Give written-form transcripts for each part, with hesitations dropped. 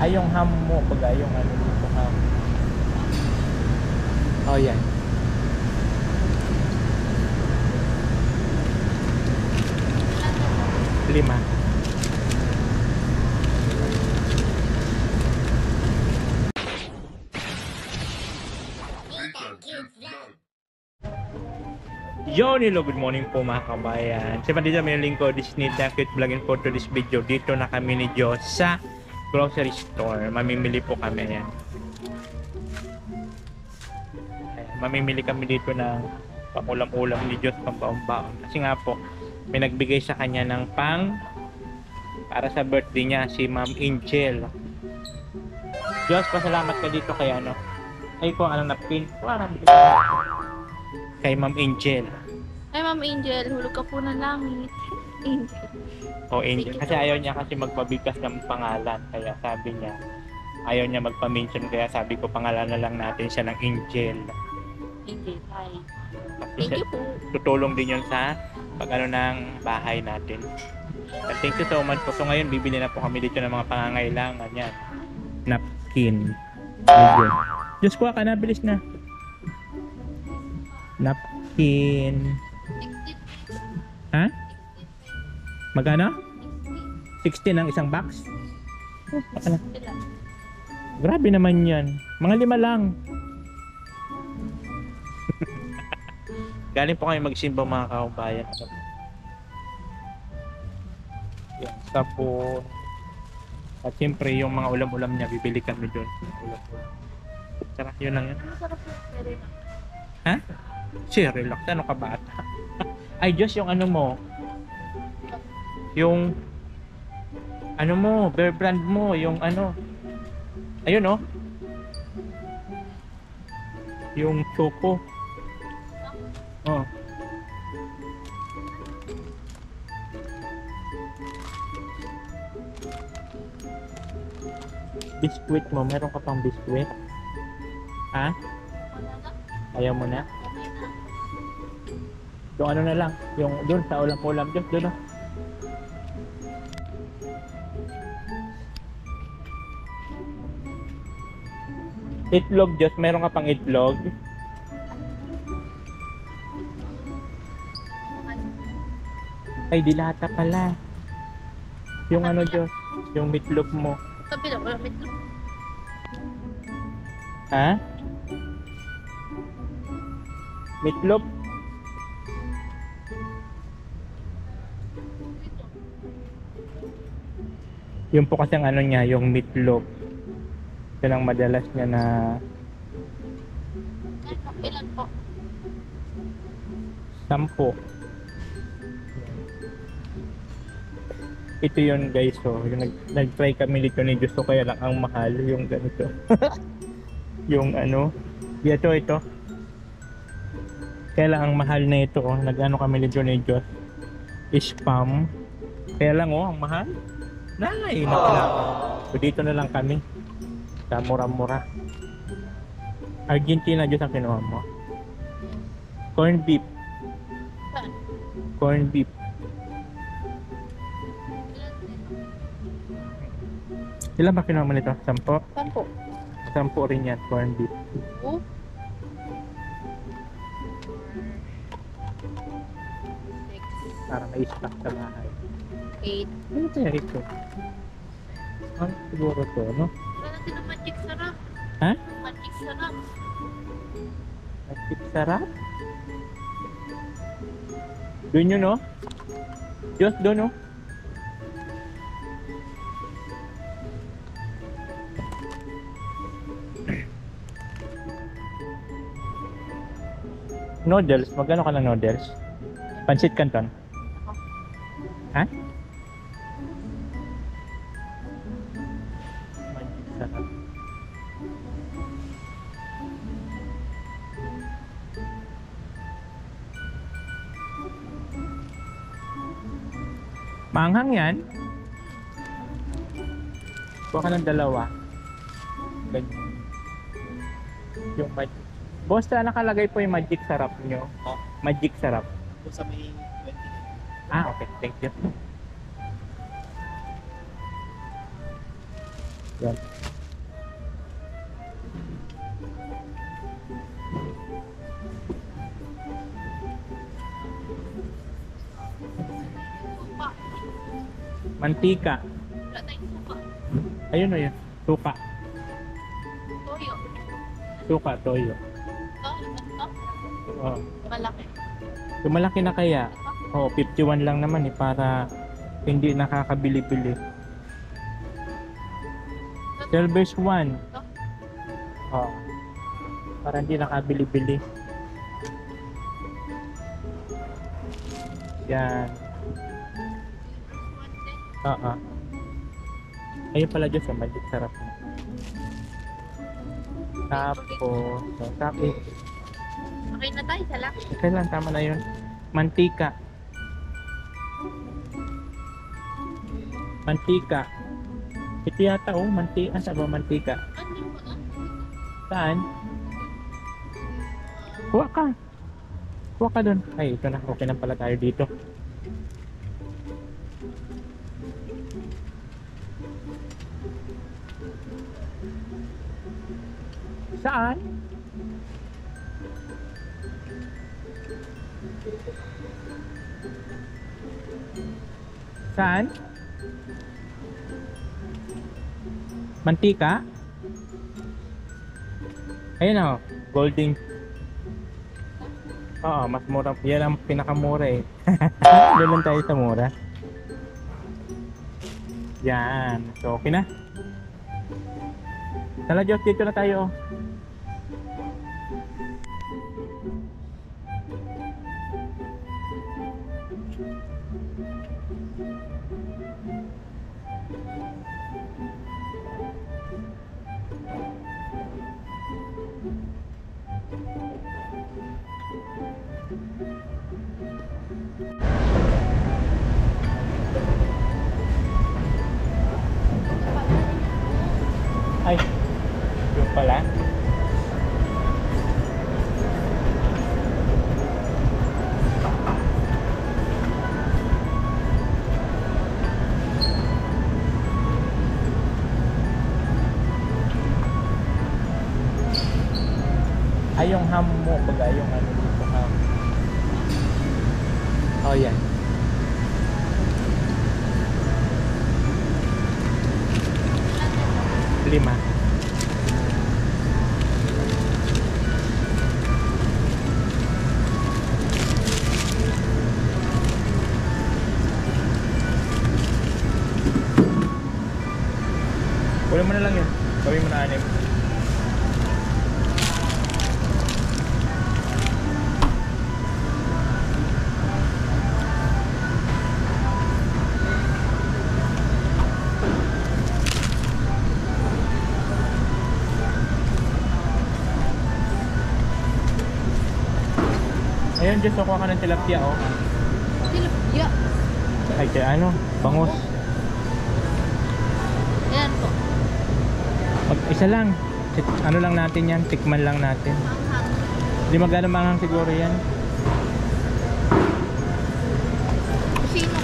Ay, yung ham mo. Baga, yung ano dito ham. Oh, yan. Lima. Yo, hello, good morning po mga kabayan. Si Pandita may lingkod, Disney Cute Vlogin for to this video. Dito na kami ni Diyos sa grocery store. Mamimili po kami yan. Ayan, mamimili kami dito ng pangulam-ulam ni Diyos, pambaon-baon. Kasi nga po, may nagbigay sa kanya ng pang para sa birthday niya, si Ma'am Angel. Diyos, pasalamat ka dito kay ano. Ay, kung anong napkin. Kay Ma'am Angel. Ay, Ma'am Angel, hulog ka po ng langit. Angel. O Angel. Kasi ayaw niya kasi magpabigkas ng pangalan. Kaya sabi niya, ayaw niya magpa-mention. Kaya sabi ko, pangalan na lang natin siya ng Angel. Angel, hi. Kasi Thank you po. tutulong din yun sa pag-ano ng bahay natin. And thank you so much po. So ngayon, bibili na po kami dito ng mga pangangailangan. Yan. Napkin. Medyo. Diyos ko, ka na. Bilis na. Napkin. Ha? Magano? 16 ang isang box? Ano? Grabe naman yan. Mga 5 lang. Galing po kayo magsimba mga kaubayan. Yan, sabon. At siyempre yung mga ulam-ulam niya, bibili kami doon. Ulam-ulam. Tara, yun lang yan. Masarap yung pere na. Ha? Sir, relax. Ano ka bata? Ay, Diyos, yung ano mo. Yung ano mo, bear brand mo, yung ano. Ayun oh. Yung choco. Oh. Biscuit mo, meron ka pang biscuit? Ha? Ayaw mo na? Yung ano na lang, yung doon sa ulam-ulam Diyos, doon oh. Itlog Diyos, meron ka pang itlog? Ay, dilata pala. Yung ano Diyos, yung meatloaf mo. Sabi lang, wala may truck. Ha? Meatloaf? Yung po kasi ang ano niya, yung meatloaf. Ito lang madalas niya na Ilan po? 10. Ito yun guys, so yung nag-try kami dito ni Diyos, so kaya lang ang mahal yung ganito. Yung ano, ito. Kaya lang ang mahal na ito, oh. Nag-ano kami dito ni Diyos. Spam. Kaya lang oh, ang mahal. Nay, nakala. So dito na lang kami. Sa mura-mura. Argentina Diyos ang kinuha mo. Corn beef. Saan? Corn beef. Ilan ba kinuha mo nito? 10? Saan po? 10 rin yan, corn beef. Oh? Para may stock sa bahay. 8. Ano kaya ito? Ano siguro to, no? Wala natin ang magic sarap. Ha? Magic sarap. Magic sarap? Doon yun, no? Diyos, doon, no? Noodles, magkano ka ng noodles? Pansit Canton? Ha? Magic sarap. Maanghang yan. Kuha ka ng 2. Ganyan. Yung magic. Boss, nakalagay po yung magic sarap nyo. Oh, Magic sarap. kung sa may 20. Ah, okay. Thank you. Yan. Suka. Mantika. Wala tayong suka. Ayun o yun. Suka. Toyo. Suka, toyo. Ito, ito. Oh. Malaki. Yung malaki na kaya, 51 lang naman eh, para hindi nakakabili-bili. Silver's 1. Oh. Para hindi nakabili-bili. Yan. Oo. Ayun pala Diyos, ang magic sarap. Tapos, tapos, Okay na tayo, isa lang. kailan tama na yun? Mantika. Mantika. Ito yata mantika. Saan ba mantika? Ano yung mga? Saan? Kuha ka. Kuha ka dun. Ay, ito na. Okay na pala tayo dito. Saan? Saan? Mantika? Ayun o, golden. Oo, mas mura. Yan ang pinakamura eh. Doon lang tayo sa mura. Yan. So, okay na. Tala, Diyos, dito na tayo. Ay, yung pala. Ay, yung ham mo, baga yung ano dito ham. Oh, yan. Lima. Kunin mo na lang yun. Gawin mo na 6. Ayun, Diyos, nakuha ka ng tilapia, oh. Tilapia. Ay, kaya ano, bangus. Ayan po. Isa lang. Ano lang natin yan, tikman lang natin. Manghang. Hindi magana manghang siguro yan. Kusino.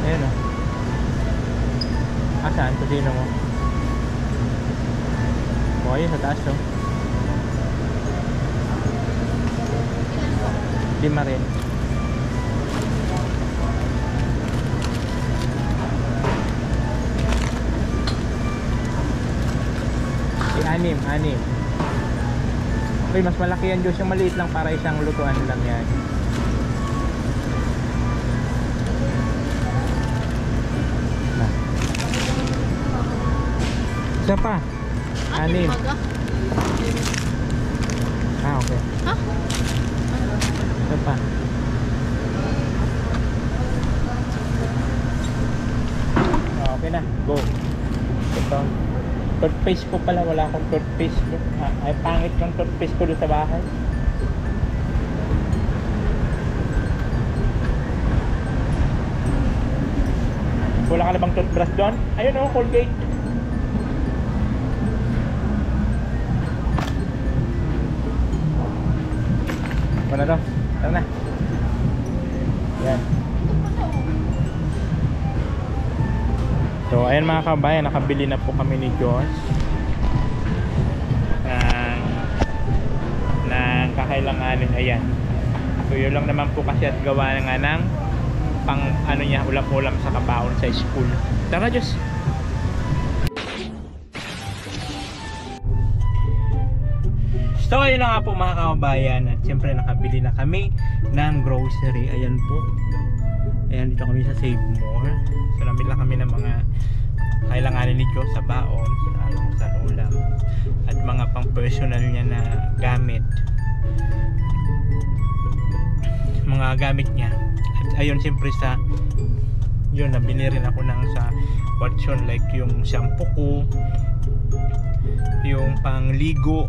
Ayun, oh. Saan? Kusino mo? Oh, ayun, sa taas, oh. Ilan po? 5 rin. Anim. Uy, mas malaki yan, Diyos. Yung maliit lang para isang lutuan lang yan. Isa pa. 6. Baga? Okay. Ha? Isa pa. Okay na. Go. Ito. Toothpaste ko pala. Wala akong toothpaste ko. Ay, pangit yung toothpaste ko doon sa bahay. Wala ka na bang toothbrush doon? Ayun o, Colgate. Wala daw. Tara na. Yan. So ayan mga kabayan, nakabili na po kami ni Diyos ng kakailanganin. Ayan. So yun lang naman po kasi at gawa nga ng pang ano niya, ulam-ulam sa kabaon sa school. Tara Diyos. So ayun na nga po mga kabayan, at siyempre nakabili na kami ng grocery. Ayan po. Ayan, dito kami sa Save More. So namili lang kami ng mga kailanganin ni Diyos sa baon, sa ulam, at mga pang personal niya na gamit, mga gamit niya. At ayun, siyempre sa yun, nabili rin ako ng sa Watson, like yung shampoo ko, yung pangligo,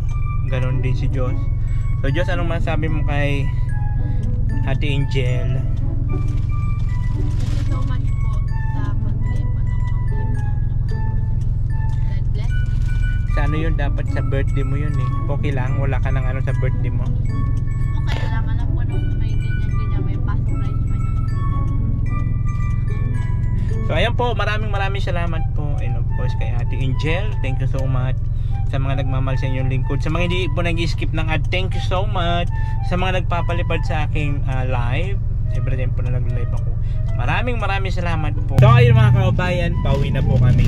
ganon din si Diyos. So Diyos, anong masabi mo kay Ate Angel? Thank you so much po sa pag-lipa ng pang-lipa. God bless. Sa ano yun, dapat sa birthday mo yun eh. Okay lang, wala ka ng ano sa birthday mo. Okay lang, alam ko nung may ganyan-ganyan, may pasok rice man yun. So ayan po, maraming salamat po. And of course kay Ate Angel, thank you so much. Sa mga nagmamahal sa inyong lingkod, sa mga hindi po nag-skip ng ad, thank you so much. Sa mga nagpapalipad sa aking live, every time po na nag-live ako, maraming salamat po. So ayun mga kababayan, pauwi na po kami.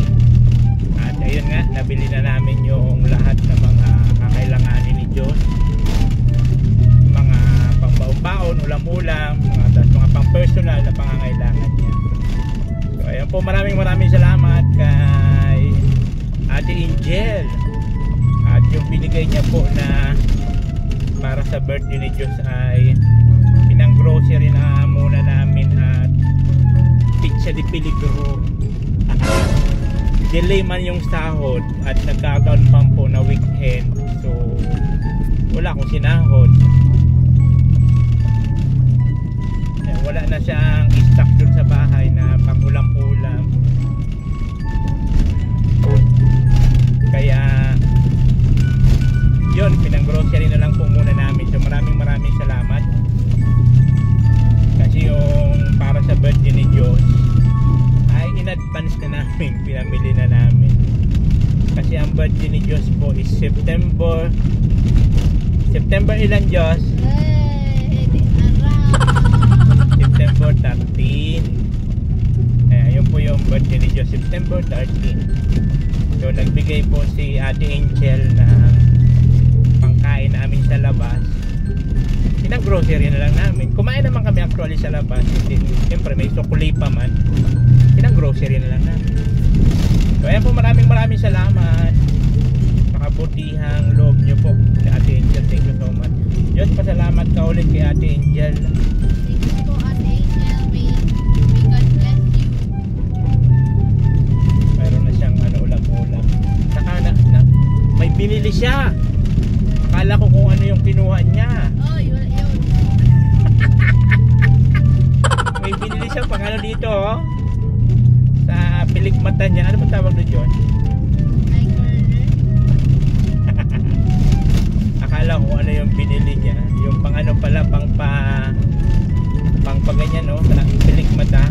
At ayun nga, nabili na namin yung lahat ng mga kakailanganin ni Diyos, mga pangbaon-baon, ulam-ulam, mga pang-personal na pangangailangan niya. So ayun po, maraming salamat kay Ate Angel. At yung binigay niya po na para sa birthday ni Diyos ay pinang-grocery na muna namin at pizza di Peligro. Delay man yung sahod at nagkakaon pa po na weekend, so wala akong sinahod. Wala na siyang stock dun sa bahay na pang-ulam-ulam, kaya yun, pinang-grocery na lang po muna namin. So maraming salamat, kasi yung para sa birthday ni Diyos ay in advance na namin, pinamili na namin. Kasi ang birthday ni Diyos po is September ilan Diyos? September 13. Yun po yung birthday ni Diyos, September 13. So nagbigay po si Ate Angel ng pangkain namin sa labas. Pinag-grocery na lang namin. Kumain naman kami actually sa labas. Siyempre may sukuli pa man. Pinag-grocery na lang namin. So ayan po, maraming salamat. Nakabutihang loob nyo po kay Ate Angel. Thank you so much. Diyos, pasalamat ka ulit kay Ate Angel. Thank you po, Ate Angel. May God bless you. Mayroon na siyang ulam-ulam. Saka may binili siya. Akala ko kung ano yung kinuha niya. Oh, yun. May binili siya pang ano dito, oh. Sa pilikmata niya. Ano ba tawag doon yun? Like burger. Akala ko ano yung binili niya. Yung pang ano pala, pang ganyan, no? Sa pilikmata.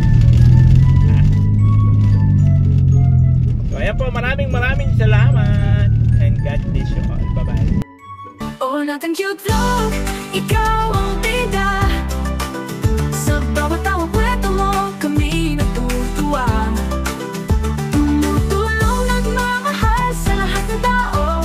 So ayan po, maraming salamat. And God bless you all. Bye-bye. Oo natin cute vlog, ikaw ang bida. Sa bawat tawang kwento mo, kami natutuwa. Tumutulong nagmamahal sa lahat ng tao.